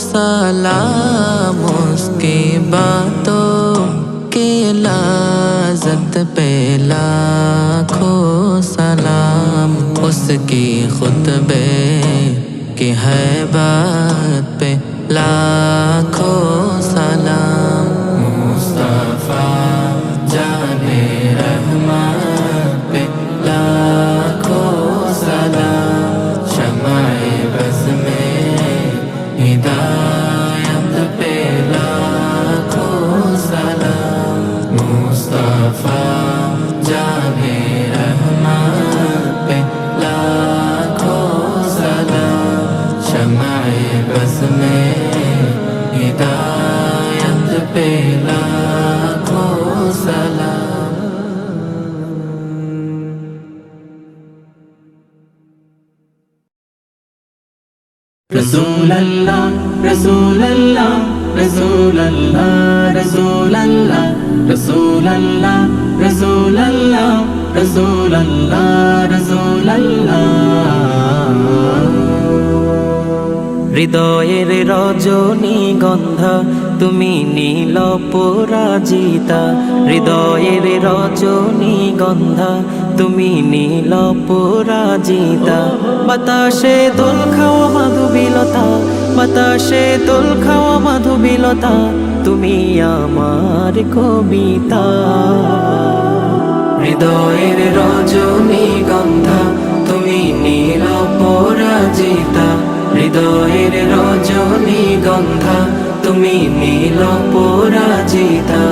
सलाम उसकी बातों की लाज़त पे लाखों सलाम, उसकी खुतबे की हैबत पे लाखों सलाम। मुस्तफा जाने रहमत पे लाखों सलाम, शमाए बज़ में हिदायत पे लाखों सलाम। मुस्तफा जाने रहमत पे लाखों सलाम, शमाए बज़ में हिदायत पे लाखों सलाम। रसूल अल्लाह रसूल अल्लाह रसूल अल्लाह रसूल अल्लाह रसूल अल्लाह रसूल अल्लाह रसूल अल्लाह रसूल अल्लाह। হৃদয়ের রজনীগন্ধা তুমি নীল পরাজিতা, হৃদয়ের রজনীগন্ধা তুমি নীল পরাজিতা। বাতাসে দোল খাওয়া মাধুবিলতা, বাতাসে দোল খাওয়া মাধুবিলতা, তুমি আমার কবিতা। হৃদয়ের রজনীগন্ধা তুমি নীল পরাজিতা, হৃদয়ের রজনীগন্ধা তুমি নীল পরাজিতা।